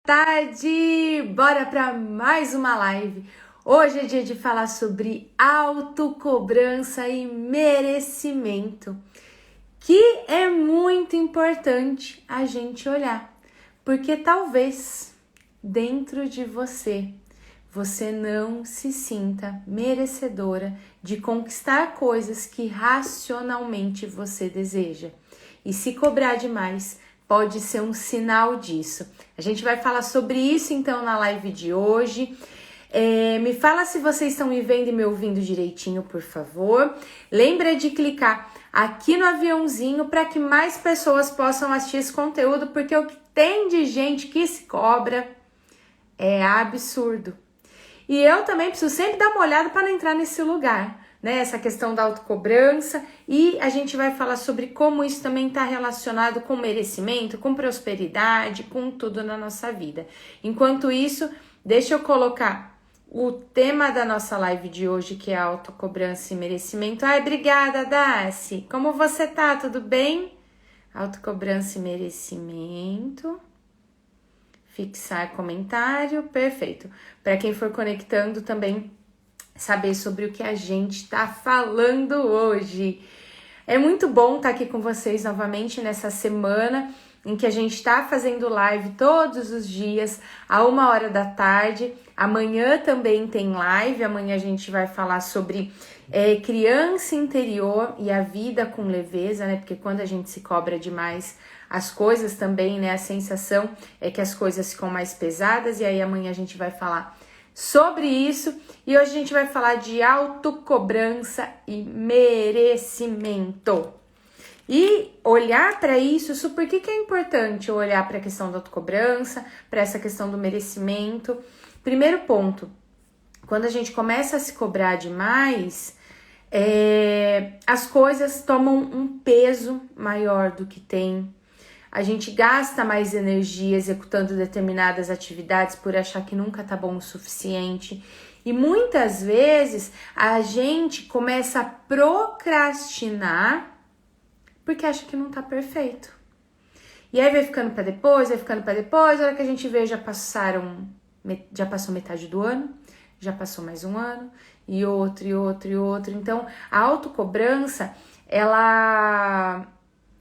Tarde! Bora para mais uma live. Hoje é dia de falar sobre autocobrança e merecimento, que é muito importante a gente olhar, porque talvez dentro de você não se sinta merecedora de conquistar coisas que racionalmente você deseja. E se cobrar demais, pode ser um sinal disso. A gente vai falar sobre isso então na live de hoje. Me fala se vocês estão me vendo e me ouvindo direitinho, por favor. Lembra de clicar aqui no aviãozinho para que mais pessoas possam assistir esse conteúdo, porque o que tem de gente que se cobra é absurdo. E eu também preciso sempre dar uma olhada para não entrar nesse lugar, né? Essa questão da autocobrança, e a gente vai falar sobre como isso também está relacionado com merecimento, com prosperidade, com tudo na nossa vida. Enquanto isso, deixa eu colocar o tema da nossa live de hoje, que é autocobrança e merecimento. Ai, obrigada, Darcy! Como você tá? Tudo bem? Autocobrança e merecimento. Fixar comentário, perfeito. Para quem for conectando também saber sobre o que a gente está falando hoje. É muito bom estar aqui com vocês novamente nessa semana em que a gente está fazendo live todos os dias, a 1h da tarde. Amanhã também tem live, amanhã a gente vai falar sobre criança interior e a vida com leveza, né? Porque quando a gente se cobra demais, as coisas também, né? A sensação é que as coisas ficam mais pesadas, e aí amanhã a gente vai falar sobre isso. E hoje a gente vai falar de autocobrança e merecimento. E olhar para isso, por que é importante olhar para a questão da autocobrança, para essa questão do merecimento? Primeiro ponto, quando a gente começa a se cobrar demais, as coisas tomam um peso maior do que tem. A gente gasta mais energia executando determinadas atividades por achar que nunca tá bom o suficiente. E muitas vezes a gente começa a procrastinar porque acha que não tá perfeito. E aí vai ficando para depois, a hora que a gente vê já passou metade do ano, já passou mais um ano, e outro. Então, a autocobrança, ela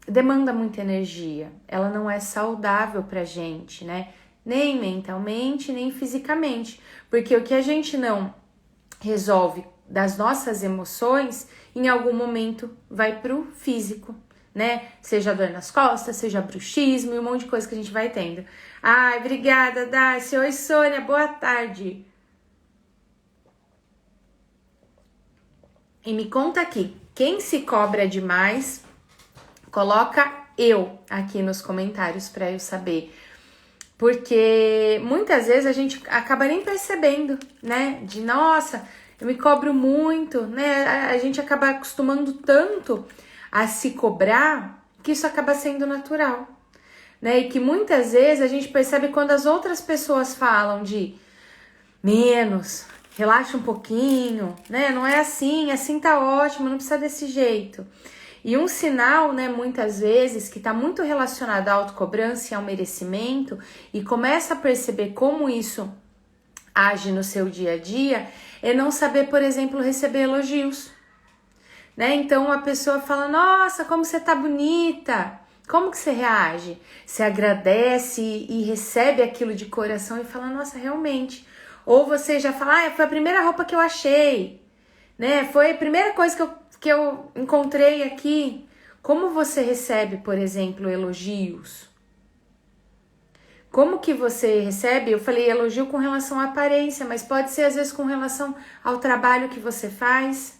demanda muita energia, ela não é saudável pra gente, né? Nem mentalmente, nem fisicamente, porque o que a gente não resolve das nossas emoções, em algum momento vai pro físico, né? Seja dor nas costas, seja bruxismo e um monte de coisa que a gente vai tendo. Ai, obrigada, Darcy. Oi, Sônia, boa tarde. E me conta aqui, quem se cobra demais, coloca eu aqui nos comentários para eu saber. Porque muitas vezes a gente acaba nem percebendo, né? De nossa, eu me cobro muito, né? A gente acaba acostumando tanto a se cobrar que isso acaba sendo natural, né? E que muitas vezes a gente percebe quando as outras pessoas falam de menos, relaxa um pouquinho, né? Não é assim tá ótimo, não precisa desse jeito. E um sinal, né, muitas vezes, que está muito relacionado à autocobrança e ao merecimento, e começa a perceber como isso age no seu dia a dia, é não saber, por exemplo, receber elogios, né? Então a pessoa fala, nossa, como você tá bonita. Como que você reage? Você agradece e recebe aquilo de coração e fala, nossa, realmente. Ou você já fala, foi a primeira roupa que eu achei, né? Foi a primeira coisa que eu encontrei aqui. Como você recebe, por exemplo, elogios? Como que você recebe? Eu falei elogio com relação à aparência, mas pode ser às vezes com relação ao trabalho que você faz.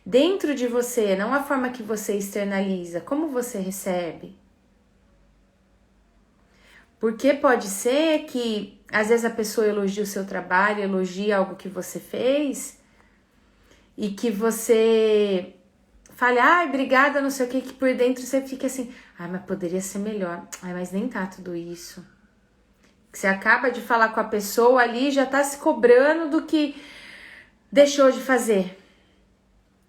Dentro de você, não a forma que você externaliza, como você recebe. Porque pode ser que às vezes a pessoa elogia o seu trabalho, elogia algo que você fez, e que você fale, obrigada, não sei o que por dentro você fica assim, mas poderia ser melhor, mas nem tá tudo isso. Você acaba de falar com a pessoa ali, já tá se cobrando do que deixou de fazer.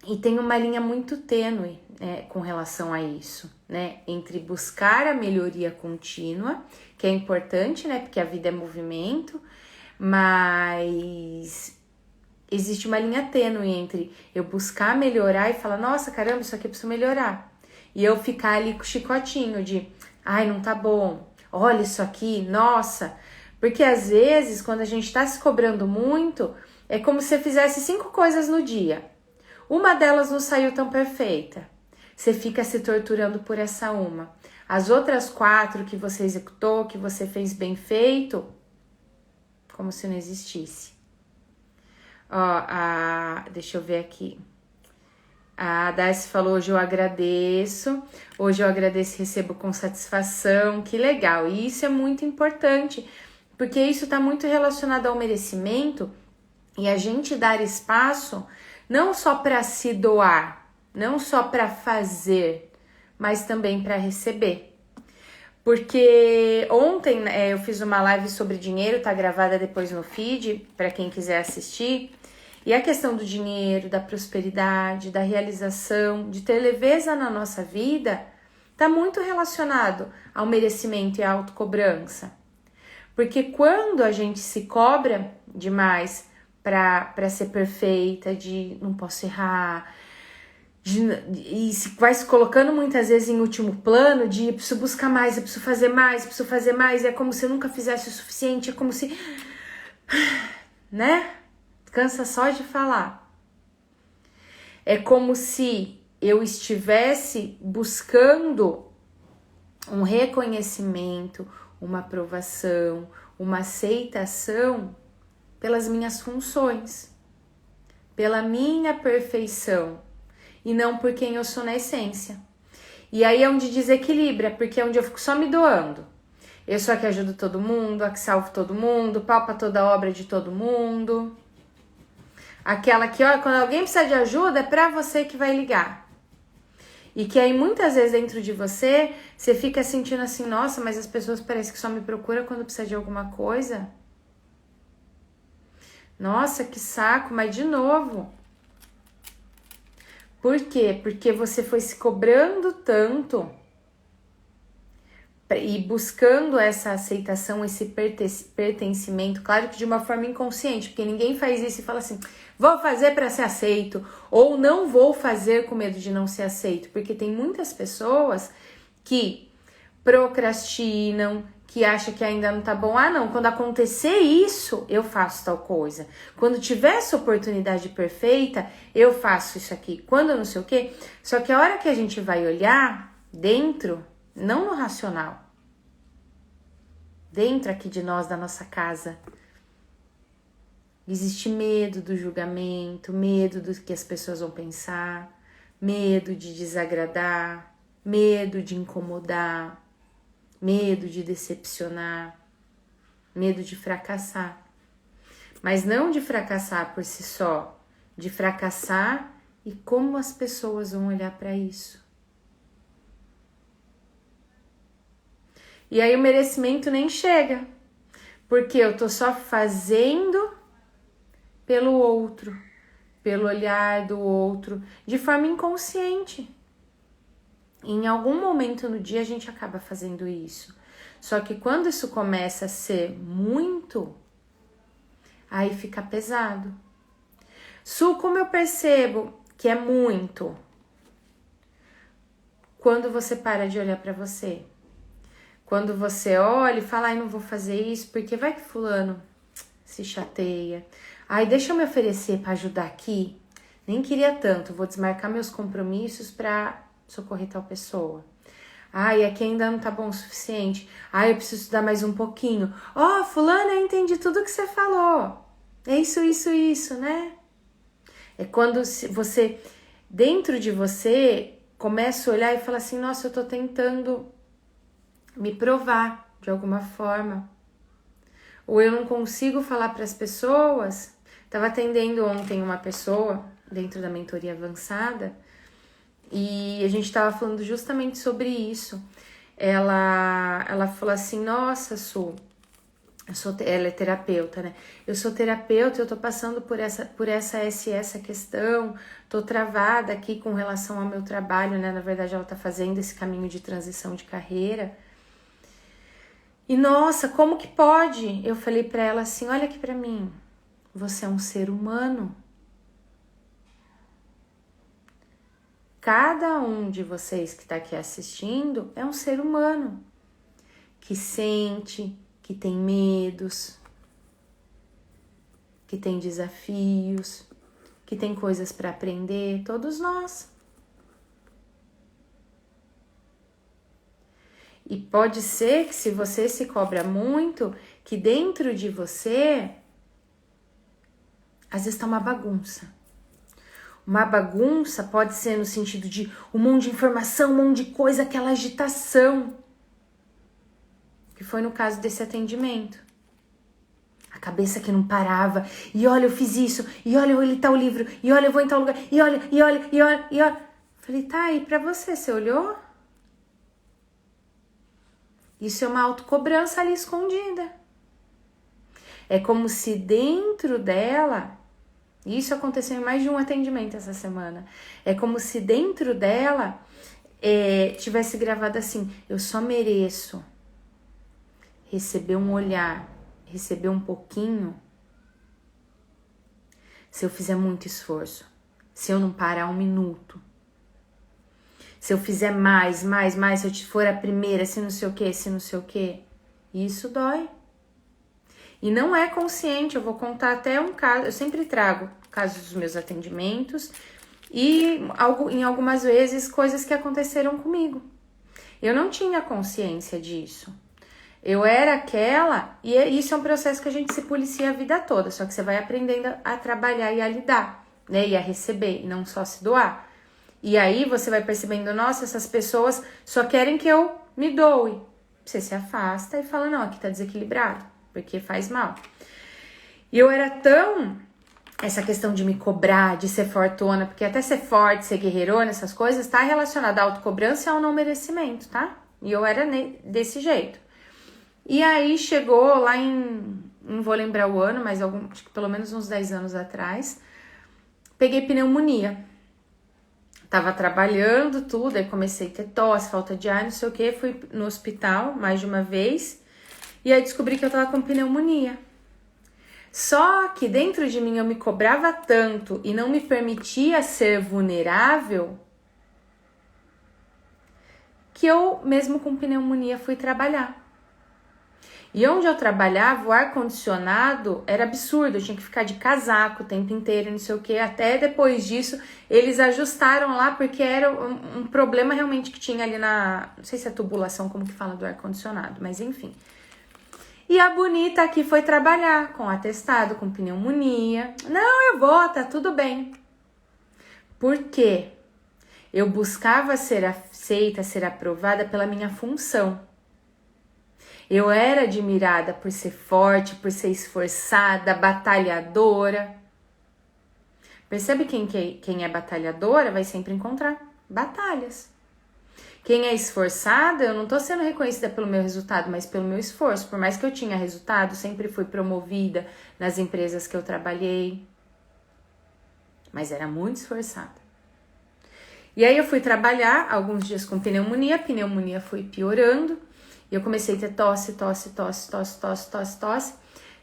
E tem uma linha muito tênue, né, com relação a isso, né? Entre buscar a melhoria contínua, que é importante, né? Porque a vida é movimento, mas existe uma linha tênue entre eu buscar melhorar e falar, nossa, caramba, isso aqui eu preciso melhorar. E eu ficar ali com o chicotinho de, ai, não tá bom, olha isso aqui, nossa. Porque às vezes, quando a gente tá se cobrando muito, é como se você fizesse 5 coisas no dia. Uma delas não saiu tão perfeita. Você fica se torturando por essa uma. As outras 4 que você executou, que você fez bem feito, como se não existisse. Ó, deixa eu ver aqui. A Darcy falou, hoje eu agradeço. Hoje eu agradeço e recebo com satisfação. Que legal. E isso é muito importante, porque isso está muito relacionado ao merecimento e a gente dar espaço não só para se doar, não só para fazer, mas também para receber. Porque ontem eu fiz uma live sobre dinheiro, tá gravada depois no feed, para quem quiser assistir. E a questão do dinheiro, da prosperidade, da realização, de ter leveza na nossa vida, tá muito relacionado ao merecimento e à autocobrança. Porque quando a gente se cobra demais para ser perfeita, de não posso errar, e vai se colocando muitas vezes em último plano, de eu preciso buscar mais, eu preciso fazer mais, eu preciso fazer mais, é como se nunca fizesse o suficiente, é como se... né? Cansa só de falar. É como se eu estivesse buscando um reconhecimento, uma aprovação, uma aceitação pelas minhas funções, pela minha perfeição e não por quem eu sou na essência. E aí é onde desequilibra, porque é onde eu fico só me doando. Eu sou a que ajudo todo mundo, a que salvo todo mundo, palpa toda a obra de todo mundo. Aquela que, ó, quando alguém precisa de ajuda, é pra você que vai ligar. E que aí muitas vezes dentro de você, você fica sentindo assim, nossa, mas as pessoas parecem que só me procuram quando precisa de alguma coisa. Nossa, que saco, mas de novo. Por quê? Porque você foi se cobrando tanto e buscando essa aceitação, esse pertencimento, claro que de uma forma inconsciente, porque ninguém faz isso e fala assim, vou fazer para ser aceito, ou não vou fazer com medo de não ser aceito, porque tem muitas pessoas que procrastinam, que acham que ainda não tá bom, ah não, quando acontecer isso, eu faço tal coisa, quando tiver essa oportunidade perfeita, eu faço isso aqui, quando não sei o quê, só que a hora que a gente vai olhar dentro, não no racional, dentro aqui de nós, da nossa casa, existe medo do julgamento, medo do que as pessoas vão pensar, medo de desagradar, medo de incomodar, medo de decepcionar, medo de fracassar. Mas não de fracassar por si só, de fracassar e como as pessoas vão olhar para isso. E aí o merecimento nem chega, porque eu tô só fazendo pelo outro, pelo olhar do outro, de forma inconsciente. Em algum momento no dia a gente acaba fazendo isso. Só que quando isso começa a ser muito, aí fica pesado. Como eu percebo que é muito? Quando você para de olhar para você. Quando você olha e fala, ai, não vou fazer isso, porque vai que fulano se chateia. Ai, deixa eu me oferecer para ajudar aqui. Nem queria tanto, vou desmarcar meus compromissos para socorrer tal pessoa. Ai, aqui ainda não tá bom o suficiente. Ai, eu preciso estudar mais um pouquinho. Ó, fulano, eu entendi tudo que você falou. É isso, né? É quando você, dentro de você, começa a olhar e fala assim, nossa, eu tô tentando me provar de alguma forma. Ou eu não consigo falar para as pessoas. Estava atendendo ontem uma pessoa dentro da mentoria avançada e a gente estava falando justamente sobre isso. Ela falou assim, nossa, Su, Ela é terapeuta, né? Eu sou terapeuta, eu tô passando por essa questão, tô travada aqui com relação ao meu trabalho, né? Na verdade, ela tá fazendo esse caminho de transição de carreira. E nossa, como que pode? Eu falei pra ela assim, olha aqui pra mim, você é um ser humano. Cada um de vocês que tá aqui assistindo é um ser humano que sente, que tem medos, que tem desafios, que tem coisas para aprender, todos nós. E pode ser que se você se cobra muito, que dentro de você, às vezes tá uma bagunça. Uma bagunça pode ser no sentido de um monte de informação, um monte de coisa, aquela agitação. Que foi no caso desse atendimento. A cabeça que não parava, e olha, eu fiz isso, e olha, eu li tal livro, e olha, eu vou em tal lugar, e olha. Falei, tá, e pra você olhou? Isso é uma autocobrança ali escondida. É como se dentro dela, isso aconteceu em mais de um atendimento essa semana, é como se dentro dela tivesse gravado assim, eu só mereço receber um olhar, receber um pouquinho, se eu fizer muito esforço, se eu não parar um minuto, se eu fizer mais, se eu for a primeira, se não sei o que, isso dói. E não é consciente, eu vou contar até um caso, eu sempre trago casos dos meus atendimentos e em algumas vezes coisas que aconteceram comigo. Eu não tinha consciência disso. Eu era aquela, e isso é um processo que a gente se policia a vida toda, só que você vai aprendendo a trabalhar e a lidar, né? E a receber, e não só se doar. E aí você vai percebendo, nossa, essas pessoas só querem que eu me doe. Você se afasta e fala, não, aqui tá desequilibrado, porque faz mal. E eu era tão... Essa questão de me cobrar, de ser fortuna, porque até ser forte, ser guerreirona, essas coisas, tá relacionada à autocobrança e ao não merecimento, tá? E eu era desse jeito. E aí chegou lá não vou lembrar o ano, mas acho que pelo menos uns 10 anos atrás, peguei pneumonia. Tava trabalhando tudo, aí comecei a ter tosse, falta de ar, não sei o que, fui no hospital mais de uma vez, e aí descobri que eu tava com pneumonia. Só que dentro de mim eu me cobrava tanto e não me permitia ser vulnerável, que eu, mesmo com pneumonia, fui trabalhar. E onde eu trabalhava, o ar-condicionado era absurdo, eu tinha que ficar de casaco o tempo inteiro, não sei o que. Até depois disso, eles ajustaram lá, porque era um problema realmente que tinha ali não sei se é tubulação, como que fala do ar-condicionado, mas enfim. E a bonita aqui foi trabalhar com atestado, com pneumonia. Não, eu vou, tá tudo bem. Por quê? Eu buscava ser aceita, ser aprovada pela minha função. Eu era admirada por ser forte, por ser esforçada, batalhadora. Percebe quem é batalhadora vai sempre encontrar batalhas. Quem é esforçada, eu não tô sendo reconhecida pelo meu resultado, mas pelo meu esforço. Por mais que eu tinha resultado, sempre fui promovida nas empresas que eu trabalhei. Mas era muito esforçada. E aí eu fui trabalhar alguns dias com pneumonia, a pneumonia foi piorando. E eu comecei a ter tosse.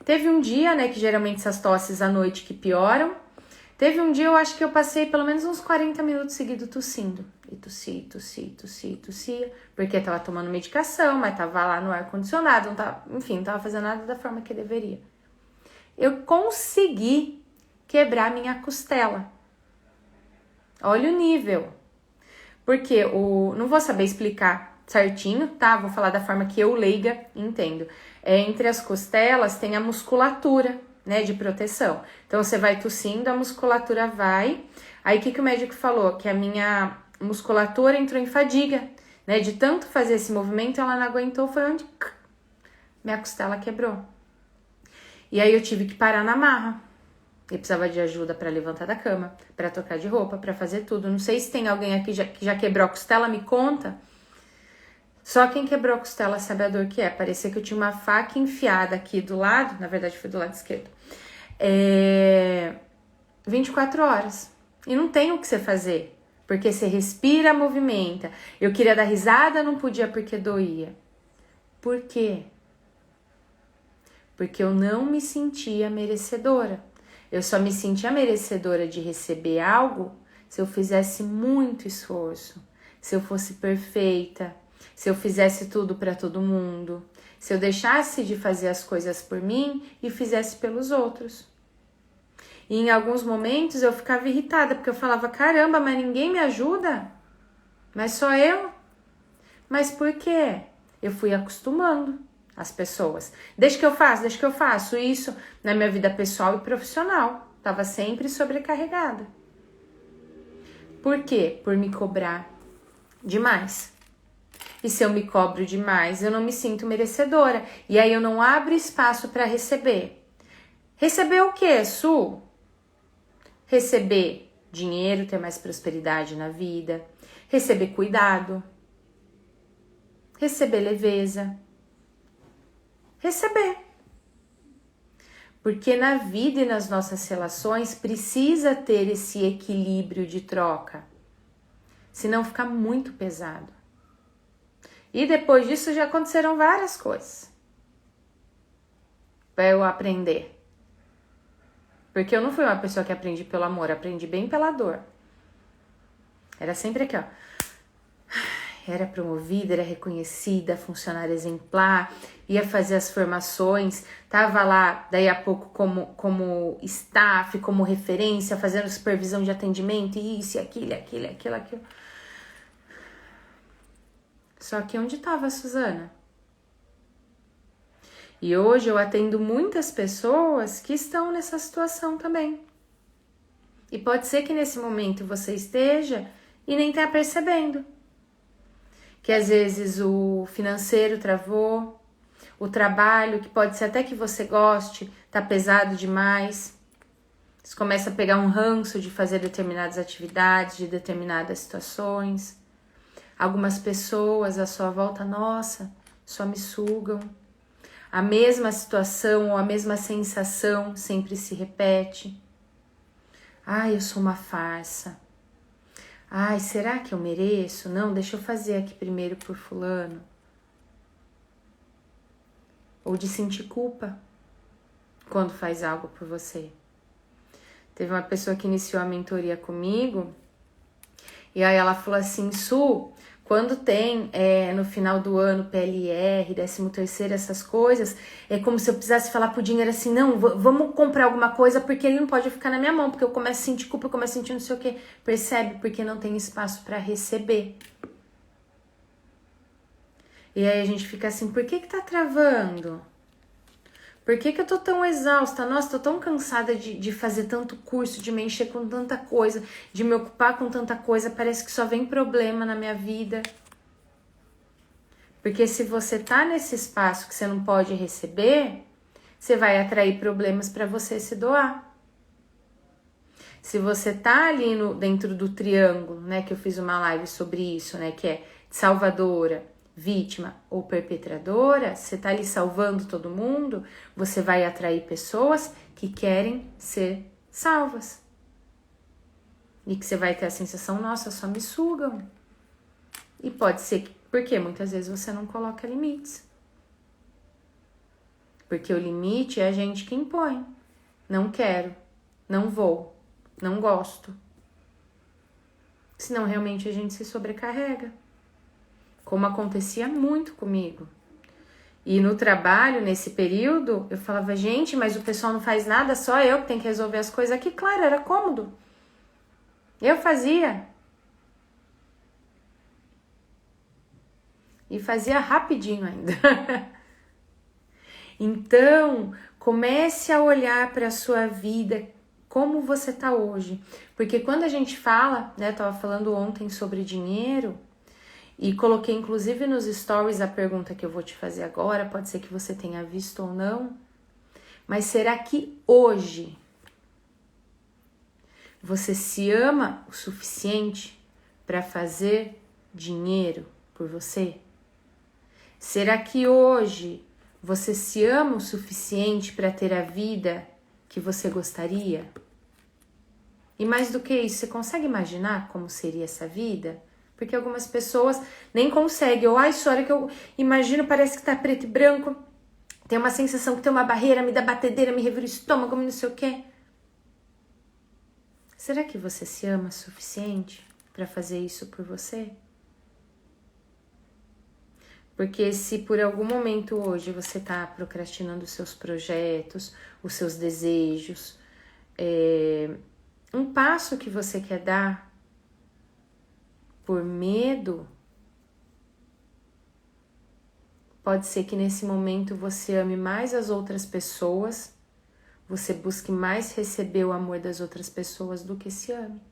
Teve um dia, né, que geralmente essas tosses à noite que pioram. Teve um dia, eu acho que eu passei pelo menos uns 40 minutos seguidos tossindo. E tossia. Porque tava tomando medicação, mas tava lá no ar-condicionado, não tava fazendo nada da forma que deveria. Eu consegui quebrar minha costela. Olha o nível. Porque não vou saber explicar certinho, tá? Vou falar da forma que eu, leiga, entendo. Entre as costelas tem a musculatura, né, de proteção. Então, você vai tossindo, a musculatura vai. Aí, o que o médico falou? Que a minha musculatura entrou em fadiga, né? De tanto fazer esse movimento, ela não aguentou, foi onde minha costela quebrou. E aí, eu tive que parar na marra. Eu precisava de ajuda para levantar da cama, para trocar de roupa, para fazer tudo. Não sei se tem alguém aqui que já quebrou a costela, me conta. Só quem quebrou a costela sabe a dor que é. Parecia que eu tinha uma faca enfiada aqui do lado, na verdade foi do lado esquerdo. 24 horas. E não tem o que você fazer, porque você respira, movimenta. Eu queria dar risada, não podia porque doía. Por quê? Porque eu não me sentia merecedora. Eu só me sentia merecedora de receber algo se eu fizesse muito esforço, se eu fosse perfeita, se eu fizesse tudo para todo mundo, se eu deixasse de fazer as coisas por mim e fizesse pelos outros. E em alguns momentos eu ficava irritada, porque eu falava, caramba, mas ninguém me ajuda? Mas só eu? Mas por quê? Eu fui acostumando as pessoas. Deixa que eu faço isso na minha vida pessoal e profissional. Tava sempre sobrecarregada. Por quê? Por me cobrar demais. E se eu me cobro demais, eu não me sinto merecedora. E aí eu não abro espaço para receber. Receber o quê, Su? Receber dinheiro, ter mais prosperidade na vida. Receber cuidado. Receber leveza. Receber. Porque na vida e nas nossas relações precisa ter esse equilíbrio de troca. Senão fica muito pesado. E depois disso já aconteceram várias coisas para eu aprender. Porque eu não fui uma pessoa que aprendi pelo amor, aprendi bem pela dor. Era sempre aqui, ó. Era promovida, era reconhecida, funcionária exemplar, ia fazer as formações, tava lá daí a pouco como staff, como referência, fazendo supervisão de atendimento, isso, aquilo. Só que onde estava a Suzana? E hoje eu atendo muitas pessoas que estão nessa situação também. E pode ser que nesse momento você esteja e nem tá percebendo. Que às vezes o financeiro travou, o trabalho, que pode ser até que você goste, tá pesado demais. Você começa a pegar um ranço de fazer determinadas atividades, de determinadas situações. Algumas pessoas à sua volta, nossa, só me sugam. A mesma situação ou a mesma sensação sempre se repete. Ai, eu sou uma farsa. Ai, será que eu mereço? Não, deixa eu fazer aqui primeiro por fulano. Ou de sentir culpa quando faz algo por você. Teve uma pessoa que iniciou a mentoria comigo e aí ela falou assim, Su, quando tem no final do ano PLR, 13º, essas coisas, é como se eu precisasse falar pro dinheiro assim, não, vamos comprar alguma coisa porque ele não pode ficar na minha mão, porque eu começo a sentir culpa, eu começo a sentir não sei o que. Percebe? Porque não tem espaço para receber. E aí a gente fica assim, por que tá travando? Por que eu tô tão exausta? Nossa, tô tão cansada de fazer tanto curso, de me encher com tanta coisa, de me ocupar com tanta coisa, parece que só vem problema na minha vida. Porque se você tá nesse espaço que você não pode receber, você vai atrair problemas para você se doar. Se você tá ali dentro do triângulo, né, que eu fiz uma live sobre isso, né, que é salvadora, vítima ou perpetradora, você tá ali salvando todo mundo, você vai atrair pessoas que querem ser salvas. E que você vai ter a sensação, nossa, só me sugam. E pode ser que, porque muitas vezes você não coloca limites. Porque o limite é a gente que impõe. Não quero, não vou, não gosto. Senão realmente a gente se sobrecarrega. Como acontecia muito comigo. E no trabalho, nesse período, eu falava, gente, mas o pessoal não faz nada, só eu que tenho que resolver as coisas aqui. Claro, era cômodo. Eu fazia. E fazia rapidinho ainda. Então, comece a olhar para a sua vida, como você tá hoje. Porque quando a gente fala, né, eu tava falando ontem sobre dinheiro, e coloquei inclusive nos stories a pergunta que eu vou te fazer agora, pode ser que você tenha visto ou não, mas será que hoje você se ama o suficiente para fazer dinheiro por você? Será que hoje você se ama o suficiente para ter a vida que você gostaria? E mais do que isso, você consegue imaginar como seria essa vida? Porque algumas pessoas nem conseguem. Ou, isso, a hora que eu imagino, parece que tá preto e branco. Tem uma sensação que tem uma barreira, me dá batedeira, me revira o estômago, me não sei o quê. Será que você se ama o suficiente para fazer isso por você? Porque se por algum momento hoje você tá procrastinando os seus projetos, os seus desejos, um passo que você quer dar por medo, pode ser que nesse momento você ame mais as outras pessoas, você busque mais receber o amor das outras pessoas do que se ame.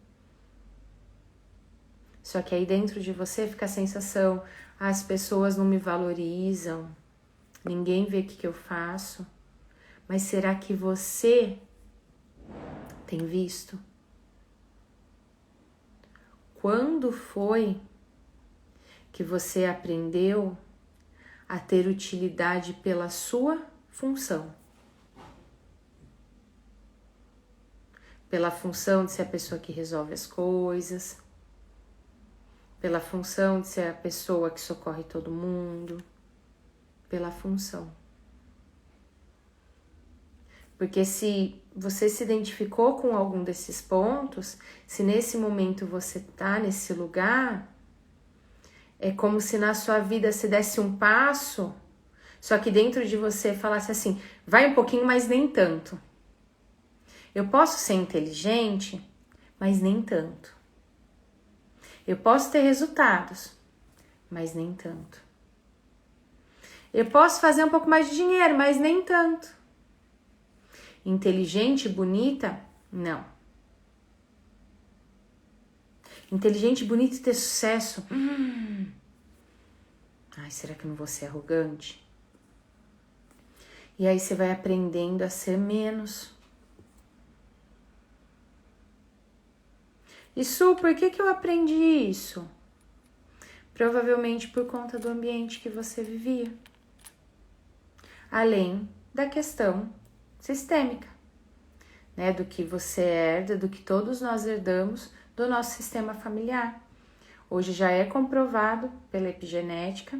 Só que aí dentro de você fica a sensação, as pessoas não me valorizam, ninguém vê o que eu faço. Mas será que você tem visto? Quando foi que você aprendeu a ter utilidade pela sua função? Pela função de ser a pessoa que resolve as coisas, pela função de ser a pessoa que socorre todo mundo, pela função. Porque se você se identificou com algum desses pontos, se nesse momento você tá nesse lugar, é como se na sua vida se desse um passo, só que dentro de você falasse assim, vai um pouquinho, mas nem tanto. Eu posso ser inteligente, mas nem tanto. Eu posso ter resultados, mas nem tanto. Eu posso fazer um pouco mais de dinheiro, mas nem tanto. Inteligente, bonita? Não. Inteligente, bonita e ter sucesso? Ai, será que eu não vou ser arrogante? E aí você vai aprendendo a ser menos. E Su, por que eu aprendi isso? Provavelmente por conta do ambiente que você vivia. Além da questão sistêmica, né? Do que você herda, do que todos nós herdamos do nosso sistema familiar. Hoje já é comprovado pela epigenética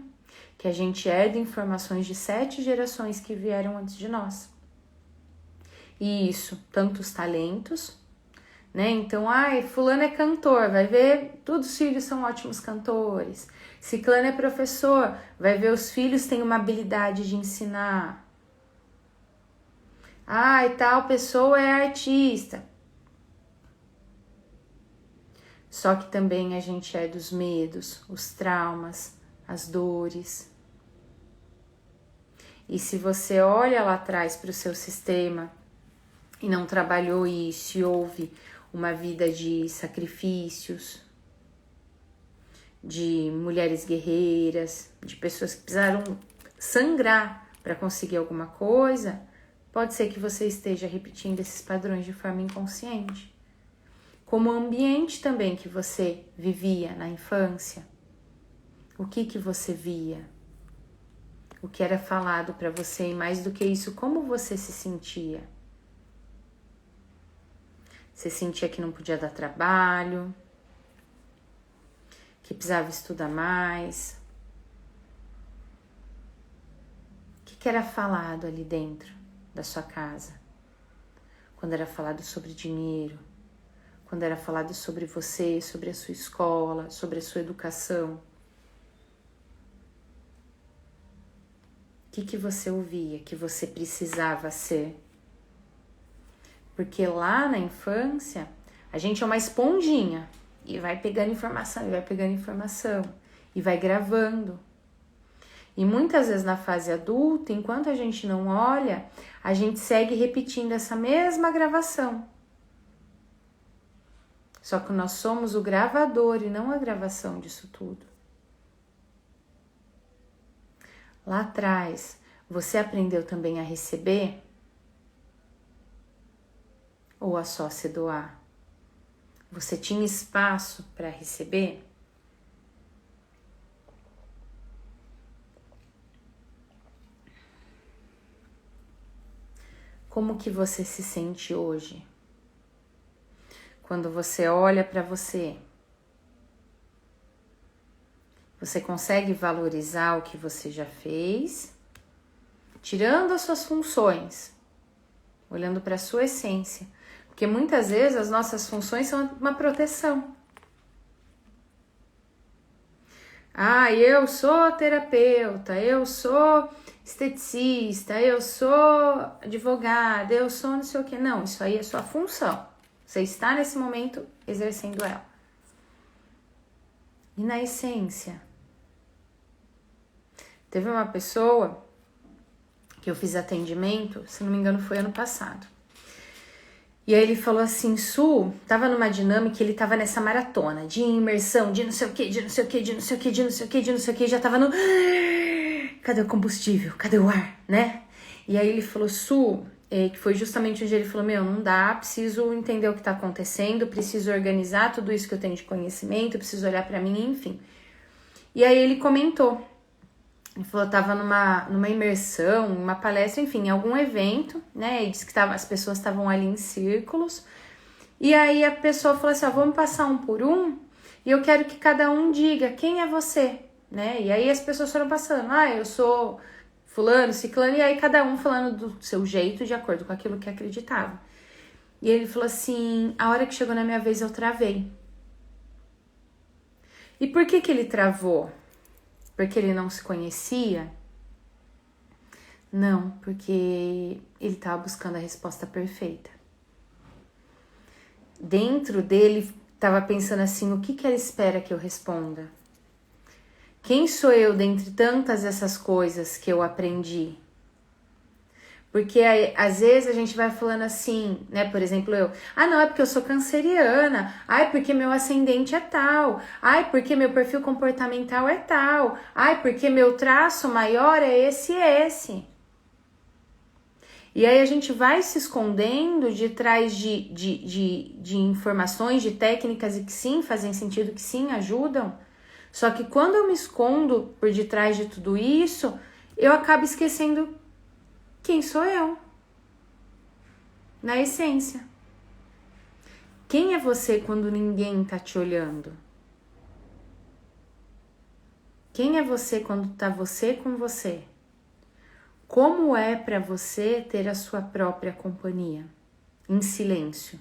que a gente herda informações de 7 gerações que vieram antes de nós. E isso, tanto os talentos, né? Então, fulano é cantor, vai ver, todos os filhos são ótimos cantores. Ciclano é professor, vai ver os filhos têm uma habilidade de ensinar. E tal pessoa é artista. Só que também a gente é dos medos, os traumas, as dores. E se você olha lá atrás para o seu sistema e não trabalhou isso e houve uma vida de sacrifícios, de mulheres guerreiras, de pessoas que precisaram sangrar para conseguir alguma coisa, pode ser que você esteja repetindo esses padrões de forma inconsciente. Como o ambiente também que você vivia na infância, o que você via, o que era falado para você e mais do que isso, como você se sentia. Você sentia que não podia dar trabalho, que precisava estudar mais. O que era falado ali dentro da sua casa? Quando era falado sobre dinheiro, quando era falado sobre você, sobre a sua escola, sobre a sua educação. O que você ouvia que você precisava ser? Porque lá na infância, a gente é uma esponjinha e vai pegando informação, e vai pegando informação, e vai gravando. E muitas vezes na fase adulta, enquanto a gente não olha, a gente segue repetindo essa mesma gravação. Só que nós somos o gravador e não a gravação disso tudo. Lá atrás, você aprendeu também a receber? Ou a só se doar? Você tinha espaço para receber? Como que você se sente hoje? Quando você olha para você, você consegue valorizar o que você já fez, tirando as suas funções, olhando para a sua essência. Porque muitas vezes as nossas funções são uma proteção. Ah, eu sou terapeuta, eu sou esteticista, eu sou advogada, eu sou não sei o que. Não, isso aí é sua função. Você está nesse momento exercendo ela. E na essência? Teve uma pessoa que eu fiz atendimento, se não me engano foi ano passado. E aí ele falou assim, Su, tava numa dinâmica, ele tava nessa maratona de imersão, de não sei o que, de não sei o que, de não sei o que, de não sei o que, de não sei o que, já tava no... Cadê o combustível? Cadê o ar, né? E aí ele falou, Su, que foi justamente onde ele falou, não dá, preciso entender o que tá acontecendo, preciso organizar tudo isso que eu tenho de conhecimento, preciso olhar pra mim, enfim. E aí ele comentou, ele falou, tava numa imersão, uma palestra, enfim, em algum evento, né? E disse que as pessoas estavam ali em círculos. E aí a pessoa falou assim, vamos passar um por um e eu quero que cada um diga quem é você, né? E aí as pessoas foram passando, eu sou fulano, ciclano, e aí cada um falando do seu jeito, de acordo com aquilo que acreditava. E ele falou assim, a hora que chegou na minha vez eu travei. E por que ele travou? Porque ele não se conhecia? Não, porque ele estava buscando a resposta perfeita. Dentro dele, estava pensando assim, o que ela espera que eu responda? Quem sou eu dentre tantas essas coisas que eu aprendi? Porque às vezes a gente vai falando assim, né? Por exemplo, não, é porque eu sou canceriana. Ai, porque meu ascendente é tal. Ai, porque meu perfil comportamental é tal. Ai, porque meu traço maior é esse e esse. E aí a gente vai se escondendo de trás de informações, de técnicas e que sim fazem sentido, que sim ajudam. Só que quando eu me escondo por detrás de tudo isso, eu acabo esquecendo quem sou eu, na essência. Quem é você quando ninguém tá te olhando? Quem é você quando tá você com você? Como é para você ter a sua própria companhia, em silêncio?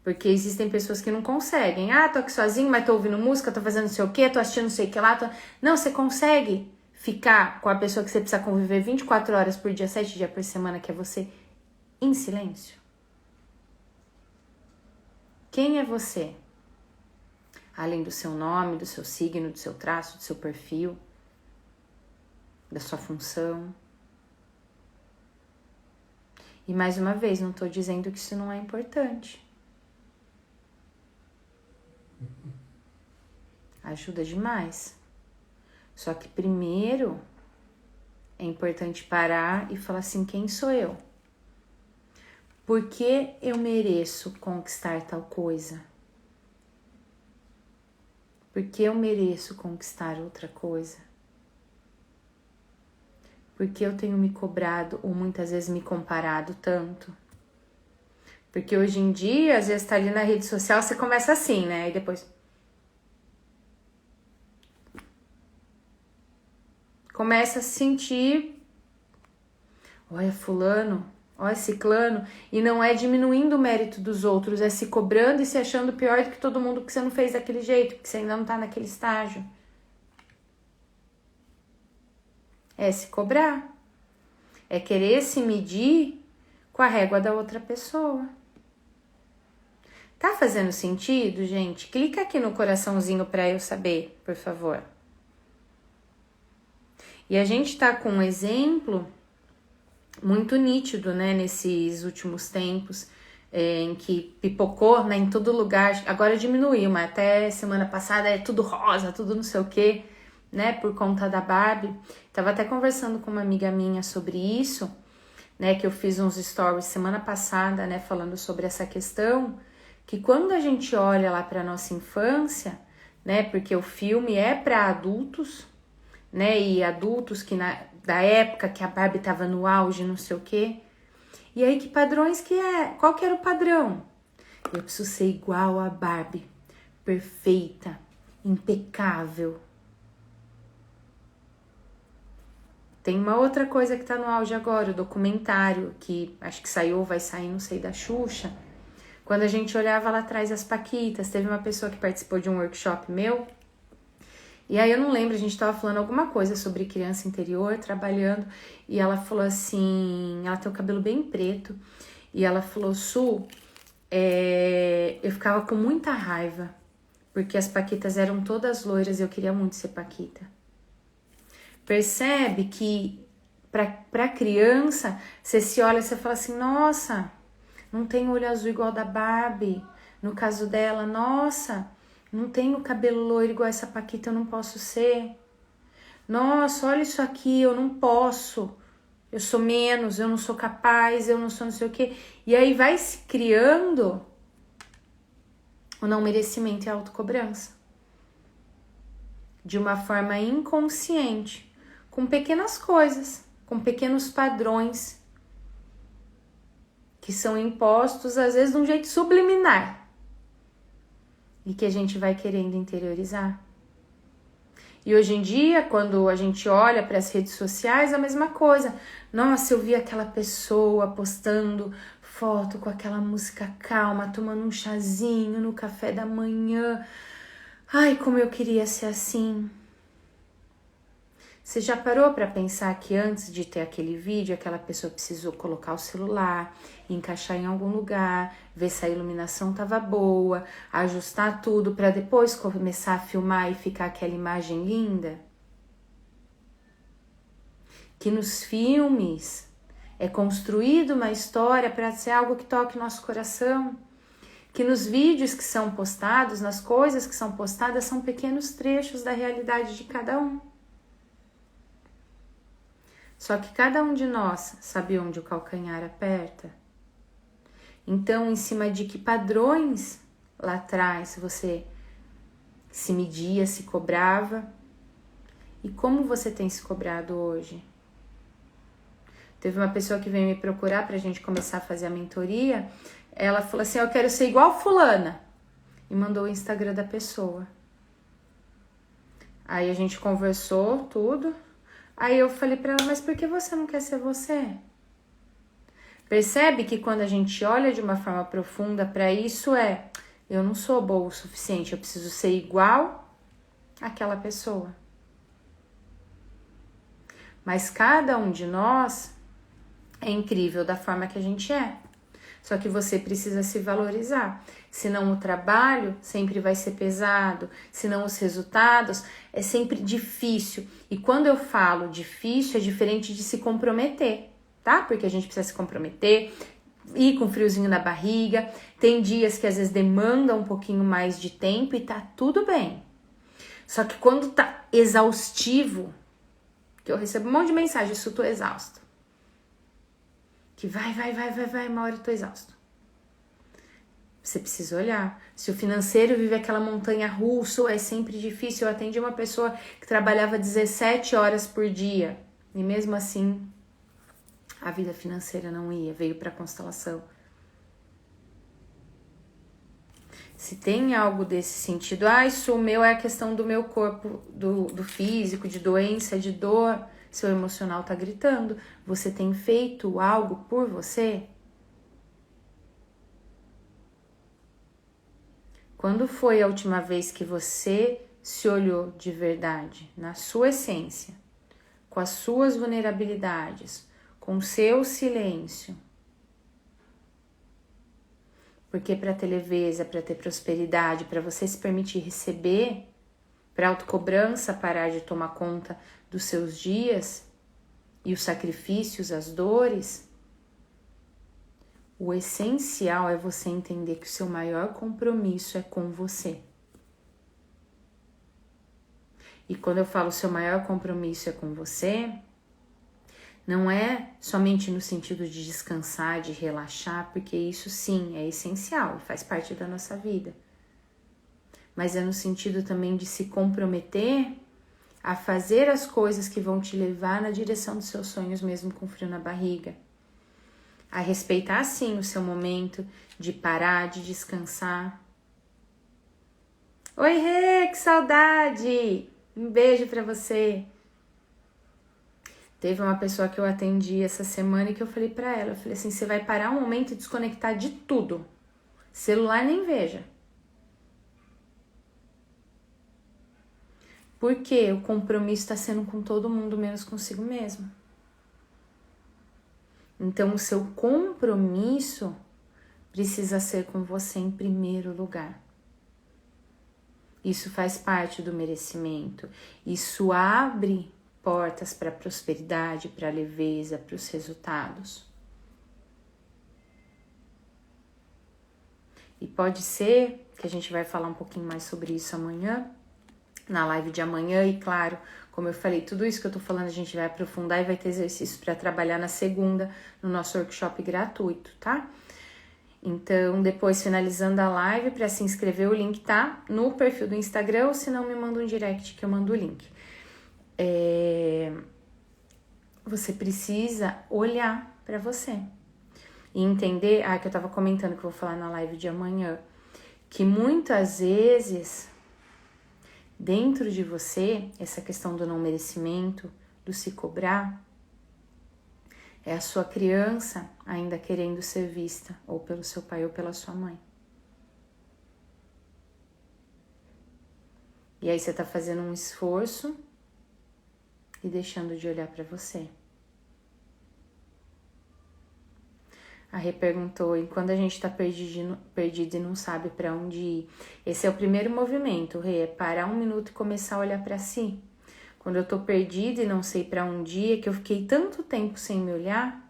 Porque existem pessoas que não conseguem. Tô aqui sozinho, mas tô ouvindo música, tô fazendo não sei o quê, tô assistindo não sei o que lá. Não, você consegue ficar com a pessoa que você precisa conviver 24 horas por dia, 7 dias por semana, que é você, em silêncio? Quem é você? Além do seu nome, do seu signo, do seu traço, do seu perfil, da sua função. E mais uma vez, não tô dizendo que isso não é importante. Ajuda demais. Só que primeiro é importante parar e falar assim, quem sou eu? Por que eu mereço conquistar tal coisa? Por que eu mereço conquistar outra coisa? Por que eu tenho me cobrado ou muitas vezes me comparado tanto? Porque hoje em dia, às vezes tá ali na rede social, você começa assim, né? E depois começa a sentir, olha fulano, olha ciclano, e não é diminuindo o mérito dos outros, é se cobrando e se achando pior do que todo mundo, que você não fez daquele jeito, que você ainda não tá naquele estágio. É se cobrar, é querer se medir com a régua da outra pessoa. Tá fazendo sentido, gente? Clica aqui no coraçãozinho para eu saber, por favor. E a gente tá com um exemplo muito nítido, né, nesses últimos tempos, em que pipocou, né, em todo lugar. Agora diminuiu, mas até semana passada é tudo rosa, tudo não sei o quê, né, por conta da Barbie. Tava até conversando com uma amiga minha sobre isso, né, que eu fiz uns stories semana passada, né, falando sobre essa questão, que quando a gente olha lá para nossa infância, né, porque o filme é para adultos, né, e adultos que da época que a Barbie tava no auge, não sei o quê, E aí, que padrões que é? Qual que era o padrão? Eu preciso ser igual a Barbie, perfeita, impecável. Tem uma outra coisa que tá no auge agora, o documentário, que acho que saiu ou vai sair, não sei, da Xuxa. Quando a gente olhava lá atrás as paquitas, teve uma pessoa que participou de um workshop meu, e aí eu não lembro, a gente tava falando alguma coisa sobre criança interior, trabalhando, e ela falou assim, ela tem o cabelo bem preto, e ela falou, Su, eu ficava com muita raiva, porque as paquitas eram todas loiras e eu queria muito ser paquita. Percebe que pra criança, você se olha e você fala assim, nossa, não tem olho azul igual da Barbie. No caso dela, nossa, não tenho cabelo loiro igual essa paquita, eu não posso ser. Nossa, olha isso aqui, eu não posso. Eu sou menos, eu não sou capaz, eu não sou não sei o quê. E aí vai se criando o não merecimento e a autocobrança. De uma forma inconsciente, com pequenas coisas, com pequenos padrões que são impostos, às vezes, de um jeito subliminar e que a gente vai querendo interiorizar. E hoje em dia, quando a gente olha para as redes sociais, a mesma coisa. Nossa, eu vi aquela pessoa postando foto com aquela música calma, tomando um chazinho no café da manhã. Ai, como eu queria ser assim. Você já parou para pensar que antes de ter aquele vídeo, aquela pessoa precisou colocar o celular, encaixar em algum lugar, ver se a iluminação estava boa, ajustar tudo para depois começar a filmar e ficar aquela imagem linda? Que nos filmes é construída uma história para ser algo que toque nosso coração. Que nos vídeos que são postados, nas coisas que são postadas, são pequenos trechos da realidade de cada um. Só que cada um de nós sabe onde o calcanhar aperta. Então, em cima de que padrões lá atrás você se media, se cobrava, e como você tem se cobrado hoje? Teve uma pessoa que veio me procurar para a gente começar a fazer a mentoria. Ela falou assim, eu quero ser igual fulana. E mandou o Instagram da pessoa. Aí a gente conversou tudo. Aí eu falei pra ela, mas por que você não quer ser você? Percebe que quando a gente olha de uma forma profunda para isso eu não sou boa o suficiente, eu preciso ser igual àquela pessoa. Mas cada um de nós é incrível da forma que a gente é. Só que você precisa se valorizar. Senão o trabalho sempre vai ser pesado. Senão os resultados é sempre difícil. E quando eu falo difícil, é diferente de se comprometer, tá? Porque a gente precisa se comprometer, ir com friozinho na barriga. Tem dias que às vezes demanda um pouquinho mais de tempo e tá tudo bem. Só que quando tá exaustivo, que eu recebo um monte de mensagem, isso eu tô exausto. Que vai, uma hora eu tô exausto. Você precisa olhar. Se o financeiro vive aquela montanha russa, é sempre difícil. Eu atendi uma pessoa que trabalhava 17 horas por dia. E mesmo assim, a vida financeira não ia, veio para a constelação. Se tem algo desse sentido, isso o meu é a questão do meu corpo, do físico, de doença, de dor. Seu emocional tá gritando. Você tem feito algo por você? Quando foi a última vez que você se olhou de verdade, na sua essência, com as suas vulnerabilidades, com o seu silêncio? Porque para ter leveza, para ter prosperidade, para você se permitir receber, para a autocobrança parar de tomar conta dos seus dias e os sacrifícios, as dores, o essencial é você entender que o seu maior compromisso é com você. E quando eu falo seu maior compromisso é com você, não é somente no sentido de descansar, de relaxar, porque isso sim é essencial, faz parte da nossa vida. Mas é no sentido também de se comprometer a fazer as coisas que vão te levar na direção dos seus sonhos, mesmo com frio na barriga. a respeitar sim o seu momento de parar, de descansar. Oi, Rê, que saudade! Um beijo pra você. Teve uma pessoa que eu atendi essa semana e que eu falei pra ela, eu falei assim, você vai parar um momento e desconectar de tudo. Celular nem veja. Porque o compromisso está sendo com todo mundo, menos consigo mesmo. Então, o seu compromisso precisa ser com você em primeiro lugar. Isso faz parte do merecimento. Isso abre portas para a prosperidade, para a leveza, para os resultados. E pode ser que a gente vai falar um pouquinho mais sobre isso amanhã, na live de amanhã, e claro, como eu falei, tudo isso que eu tô falando a gente vai aprofundar e vai ter exercício para trabalhar na segunda, no nosso workshop gratuito, tá? Então, depois, finalizando a live, para se inscrever, o link tá no perfil do Instagram, ou se não, me manda um direct que eu mando o link. Você precisa olhar para você e entender, que eu tava comentando que eu vou falar na live de amanhã, que muitas vezes, dentro de você, essa questão do não merecimento, do se cobrar, é a sua criança ainda querendo ser vista, ou pelo seu pai ou pela sua mãe. E aí você tá fazendo um esforço e deixando de olhar para você. A Rê perguntou, e quando a gente tá perdido e não sabe para onde ir? Esse é o primeiro movimento, Rê, é parar um minuto e começar a olhar para si. Quando eu tô perdida e não sei para onde ir, é que eu fiquei tanto tempo sem me olhar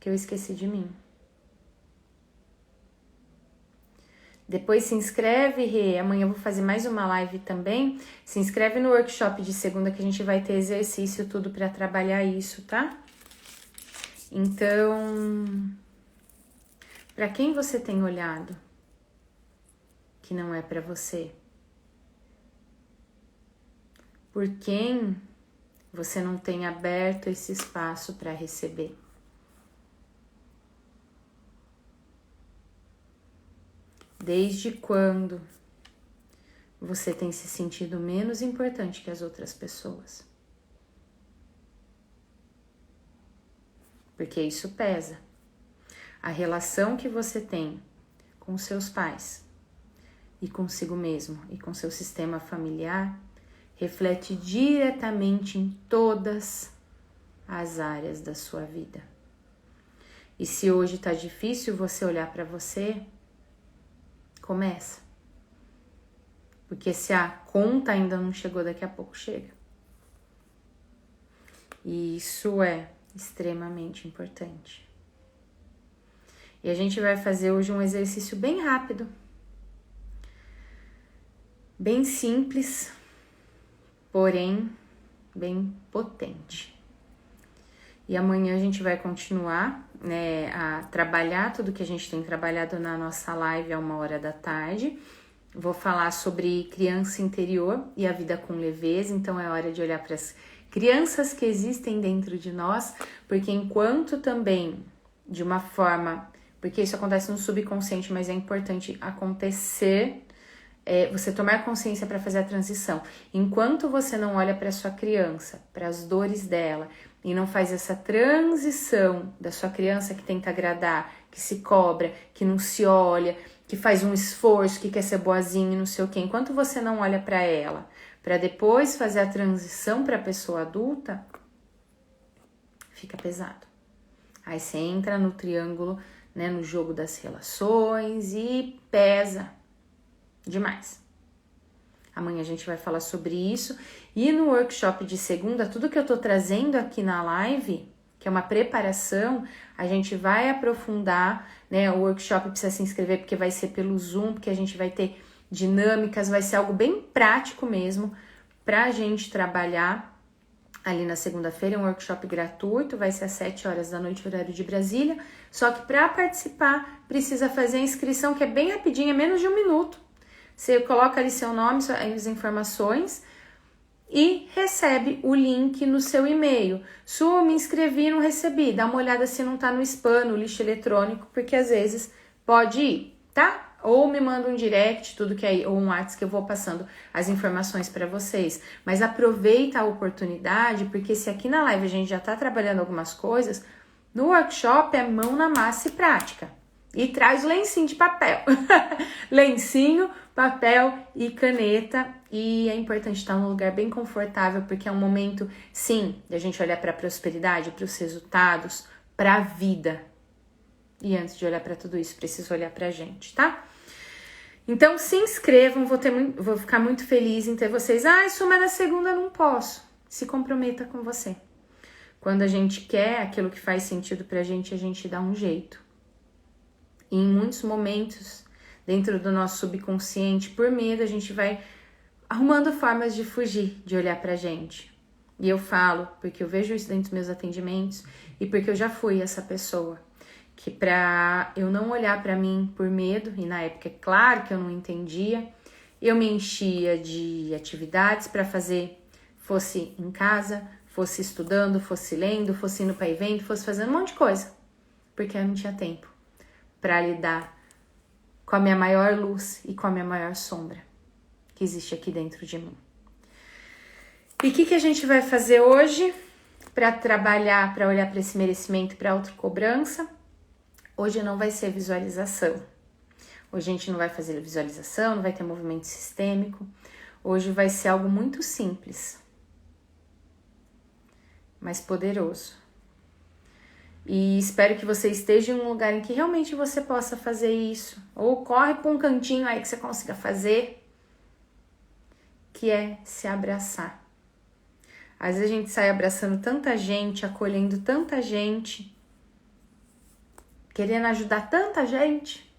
que eu esqueci de mim. Depois se inscreve, Rê, amanhã eu vou fazer mais uma live também. Se inscreve no workshop de segunda que a gente vai ter exercício tudo para trabalhar isso, tá? Então, para quem você tem olhado que não é para você? Por quem você não tem aberto esse espaço para receber? Desde quando você tem se sentido menos importante que as outras pessoas? Porque isso pesa. A relação que você tem com seus pais e consigo mesmo e com seu sistema familiar reflete diretamente em todas as áreas da sua vida. E se hoje tá difícil você olhar para você, começa. Porque se a conta ainda não chegou, daqui a pouco chega. E isso é extremamente importante. E a gente vai fazer hoje um exercício bem rápido, bem simples, porém bem potente. E amanhã a gente vai continuar, né, a trabalhar tudo que a gente tem trabalhado na nossa live a 13h. Vou falar sobre criança interior e a vida com leveza, então é hora de olhar para as crianças que existem dentro de nós, porque enquanto também de uma forma, porque isso acontece no subconsciente, mas é importante acontecer, você tomar consciência para fazer a transição. Enquanto você não olha para sua criança, para as dores dela, e não faz essa transição da sua criança que tenta agradar, que se cobra, que não se olha, que faz um esforço, que quer ser boazinha e não sei o quê. Enquanto você não olha para ela, para depois fazer a transição para a pessoa adulta, fica pesado. Aí você entra no triângulo, né, no jogo das relações e pesa demais. Amanhã a gente vai falar sobre isso. E no workshop de segunda, tudo que eu tô trazendo aqui na live, que é uma preparação, a gente vai aprofundar, né? O workshop precisa se inscrever porque vai ser pelo Zoom, porque a gente vai ter dinâmicas, vai ser algo bem prático mesmo pra gente trabalhar ali na segunda-feira. É um workshop gratuito, vai ser às 19h, horário de Brasília. Só que para participar, precisa fazer a inscrição, que é bem rapidinho, é menos de 1 minuto. Você coloca ali seu nome, as informações e recebe o link no seu e-mail. Su, me inscrevi e não recebi. Dá uma olhada se não tá no spam, no lixo eletrônico, porque às vezes pode ir, tá? Ou me manda um direct, tudo que aí, ou um WhatsApp que eu vou passando as informações para vocês. Mas aproveita a oportunidade, porque se aqui na live a gente já tá trabalhando algumas coisas, no workshop é mão na massa e prática. E traz o lencinho de papel. Lencinho, papel e caneta. E é importante estar num lugar bem confortável, porque é um momento, sim, de a gente olhar para a prosperidade, para os resultados, para a vida. E antes de olhar para tudo isso, preciso olhar para a gente, tá? Então se inscrevam, vou ficar muito feliz em ter vocês. Ah, isso mas na segunda eu não posso. Se comprometa com você. Quando a gente quer aquilo que faz sentido pra gente, a gente dá um jeito. E em muitos momentos, dentro do nosso subconsciente, por medo, a gente vai arrumando formas de fugir, de olhar pra gente. E eu falo, porque eu vejo isso dentro dos meus atendimentos e porque eu já fui essa pessoa. Que pra eu não olhar pra mim por medo, e na época é claro que eu não entendia, eu me enchia de atividades pra fazer, fosse em casa, fosse estudando, fosse lendo, fosse indo para evento, fosse fazendo um monte de coisa. Porque eu não tinha tempo para lidar com a minha maior luz e com a minha maior sombra que existe aqui dentro de mim. E o que a gente vai fazer hoje para trabalhar, para olhar para esse merecimento, para autocobrança? Hoje não vai ser visualização. Hoje a gente não vai fazer visualização, não vai ter movimento sistêmico. Hoje vai ser algo muito simples, mas poderoso. E espero que você esteja em um lugar em que realmente você possa fazer isso. Ou corre para um cantinho aí que você consiga fazer, que é se abraçar. Às vezes a gente sai abraçando tanta gente, acolhendo tanta gente, querendo ajudar tanta gente,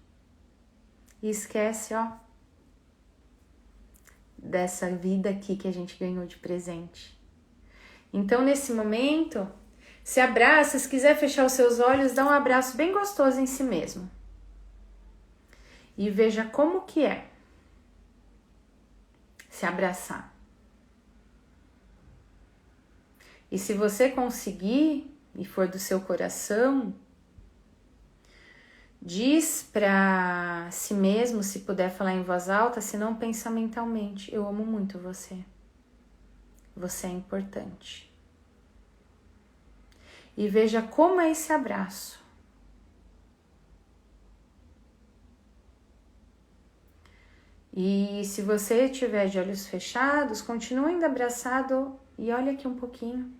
e esquece, ó, dessa vida aqui que a gente ganhou de presente. Então, nesse momento, se abraça, se quiser fechar os seus olhos, dá um abraço bem gostoso em si mesmo. E veja como que é se abraçar. E se você conseguir, e for do seu coração, diz para si mesmo, se puder falar em voz alta, se não pensa mentalmente, eu amo muito você. Você é importante. E veja como é esse abraço. E se você estiver de olhos fechados, continue ainda abraçado e olha aqui um pouquinho.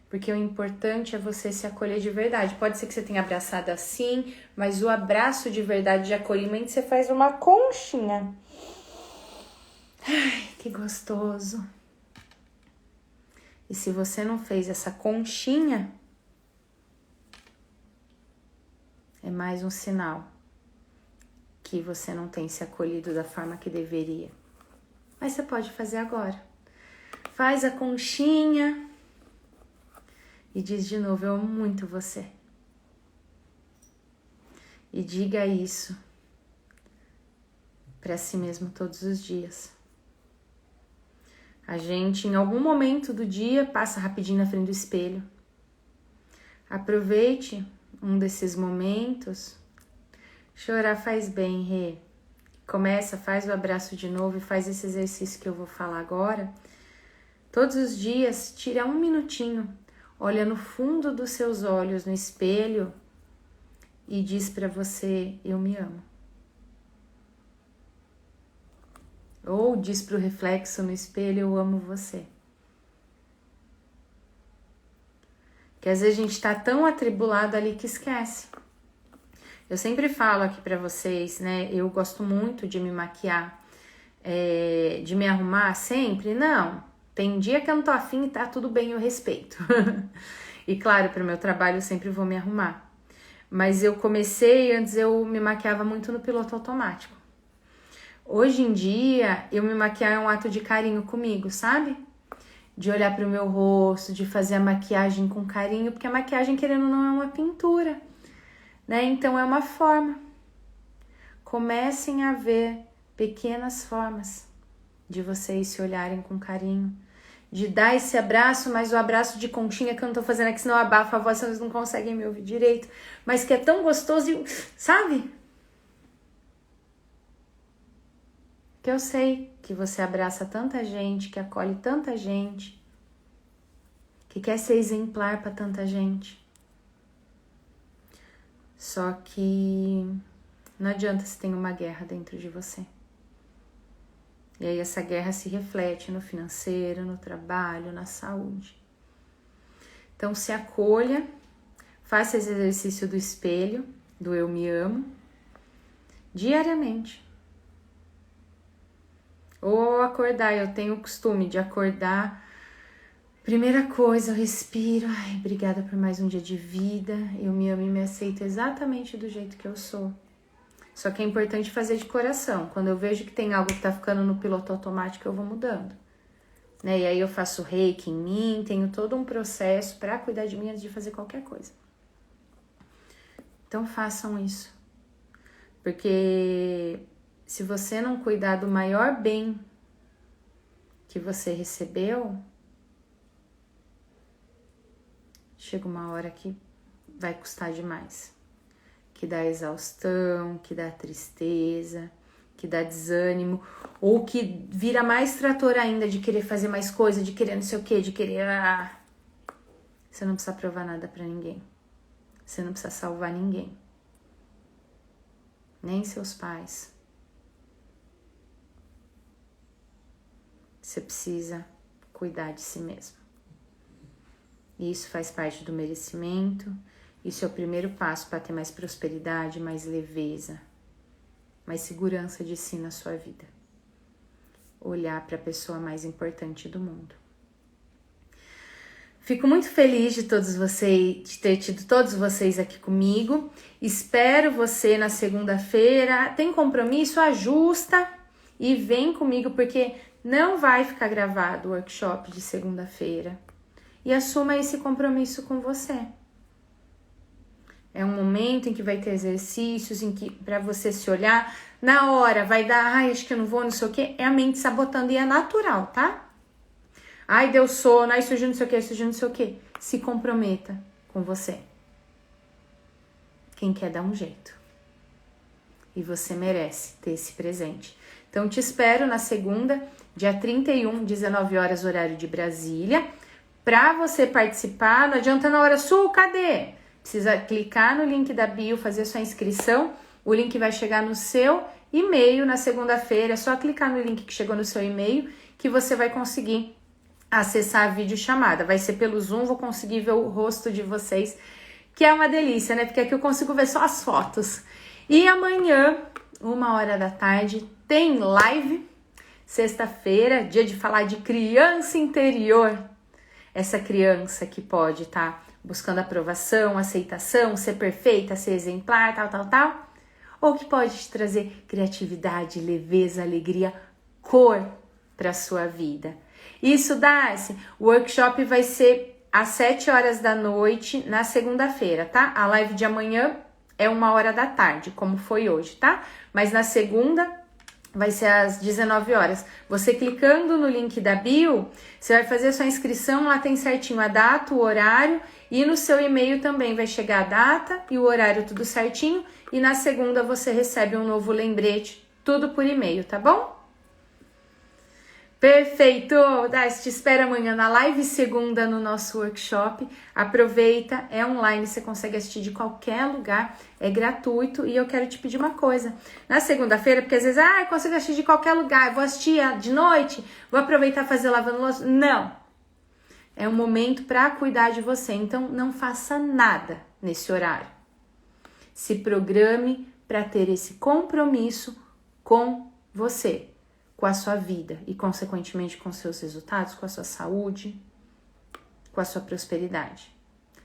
Porque o importante é você se acolher de verdade. Pode ser que você tenha abraçado assim, mas o abraço de verdade, de acolhimento, você faz uma conchinha. Ai, que gostoso. E se você não fez essa conchinha, é mais um sinal que você não tem se acolhido da forma que deveria. Mas você pode fazer agora. Faz a conchinha e diz de novo, eu amo muito você. E diga isso para si mesmo todos os dias. A gente, em algum momento do dia, passa rapidinho na frente do espelho. Aproveite um desses momentos. Chorar faz bem, Rê. Começa, faz o abraço de novo e faz esse exercício que eu vou falar agora. Todos os dias, tira um minutinho, olha no fundo dos seus olhos, no espelho, e diz para você, eu me amo. Ou diz para o reflexo no espelho, eu amo você. Que às vezes a gente está tão atribulado ali que esquece. Eu sempre falo aqui para vocês, né? Eu gosto muito de me maquiar, de me arrumar sempre. Não, tem dia que eu não tô afim e tá tudo bem, eu respeito. E claro, para o meu trabalho eu sempre vou me arrumar. Mas eu comecei, antes eu me maquiava muito no piloto automático. Hoje em dia, eu me maquiar é um ato de carinho comigo, sabe? De olhar para o meu rosto, de fazer a maquiagem com carinho, porque a maquiagem, querendo ou não, é uma pintura, né? Então, é uma forma. Comecem a ver pequenas formas de vocês se olharem com carinho, de dar esse abraço, mas o abraço de conchinha que eu não tô fazendo aqui, senão abafa a voz, vocês não conseguem me ouvir direito, mas que é tão gostoso e, sabe? Que eu sei que você abraça tanta gente, que acolhe tanta gente, que quer ser exemplar para tanta gente. Só que não adianta se tem uma guerra dentro de você. E aí essa guerra se reflete no financeiro, no trabalho, na saúde. Então se acolha, faça esse exercício do espelho, do eu me amo, diariamente. Ou acordar, eu tenho o costume de acordar, primeira coisa, eu respiro, ai, obrigada por mais um dia de vida, eu me amo e me aceito exatamente do jeito que eu sou. Só que é importante fazer de coração. Quando eu vejo que tem algo que tá ficando no piloto automático, eu vou mudando. Né? E aí eu faço reiki em mim, tenho todo um processo para cuidar de mim antes de fazer qualquer coisa. Então façam isso. Porque se você não cuidar do maior bem que você recebeu, chega uma hora que vai custar demais. Que dá exaustão, que dá tristeza, que dá desânimo, ou que vira mais trator ainda de querer fazer mais coisa, de querer não sei o que, de querer... Você não precisa provar nada pra ninguém. Você não precisa salvar ninguém. Nem seus pais. Você precisa cuidar de si mesmo. E isso faz parte do merecimento. Isso é o primeiro passo para ter mais prosperidade, mais leveza, mais segurança de si na sua vida. Olhar para a pessoa mais importante do mundo. Fico muito feliz de ter tido todos vocês aqui comigo. Espero você na segunda-feira. Tem compromisso? Ajusta e vem comigo, porque não vai ficar gravado o workshop de segunda-feira. E assuma esse compromisso com você. É um momento em que vai ter exercícios, em que para você se olhar, na hora vai dar, ai, acho que eu não vou, não sei o que, é a mente sabotando e é natural, tá? Ai, deu sono, ai, surgiu não sei o que, surgiu não sei o que. Se comprometa com você. Quem quer dá um jeito. E você merece ter esse presente. Então, te espero na segunda, dia 31, 19 horas, horário de Brasília. Pra você participar, não adianta na hora, Sul, cadê? Precisa clicar no link da bio, fazer sua inscrição. O link vai chegar no seu e-mail na segunda-feira. É só clicar no link que chegou no seu e-mail que você vai conseguir acessar a videochamada. Vai ser pelo Zoom, vou conseguir ver o rosto de vocês, que é uma delícia, né? Porque aqui eu consigo ver só as fotos. E amanhã, 1h da tem live. Sexta-feira, dia de falar de criança interior. Essa criança que pode estar buscando aprovação, aceitação, ser perfeita, ser exemplar, tal. Ou que pode te trazer criatividade, leveza, alegria, cor para sua vida. Isso, Darcy, o workshop vai ser às 7 horas da noite na segunda-feira, tá? A live de amanhã é 1h da tarde, como foi hoje, tá? Mas na segunda vai ser às 19 horas. Você clicando no link da bio, você vai fazer a sua inscrição, lá tem certinho a data, o horário, e no seu e-mail também vai chegar a data e o horário tudo certinho, e na segunda você recebe um novo lembrete, tudo por e-mail, tá bom? Perfeito! Darcy, te espero amanhã na live segunda no nosso workshop. Aproveita, é online, você consegue assistir de qualquer lugar, é gratuito. E eu quero te pedir uma coisa. Na segunda-feira, porque às vezes, eu consigo assistir de qualquer lugar, vou assistir de noite, vou aproveitar e fazer lavando louça. Não! É um momento para cuidar de você, então não faça nada nesse horário. Se programe para ter esse compromisso com você, com a sua vida e, consequentemente, com seus resultados, com a sua saúde, com a sua prosperidade.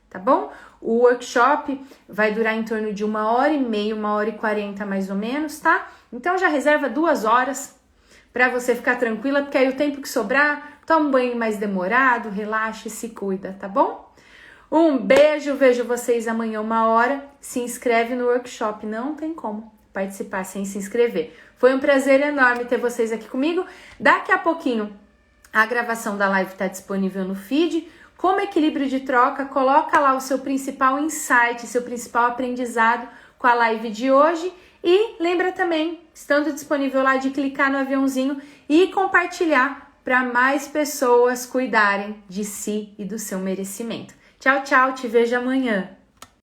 Tá bom? O workshop vai durar em torno de 1h30, 1h40 mais ou menos, tá? Então já reserva 2 horas para você ficar tranquila, porque aí o tempo que sobrar, toma um banho mais demorado, relaxa e se cuida, tá bom? Um beijo, vejo vocês amanhã 1h. Se inscreve no workshop, não tem como participar sem se inscrever. Foi um prazer enorme ter vocês aqui comigo. Daqui a pouquinho a gravação da live está disponível no feed. Como equilíbrio de troca, coloca lá o seu principal insight, seu principal aprendizado com a live de hoje. E lembra também, estando disponível lá, de clicar no aviãozinho e compartilhar para mais pessoas cuidarem de si e do seu merecimento. Tchau, tchau, te vejo amanhã.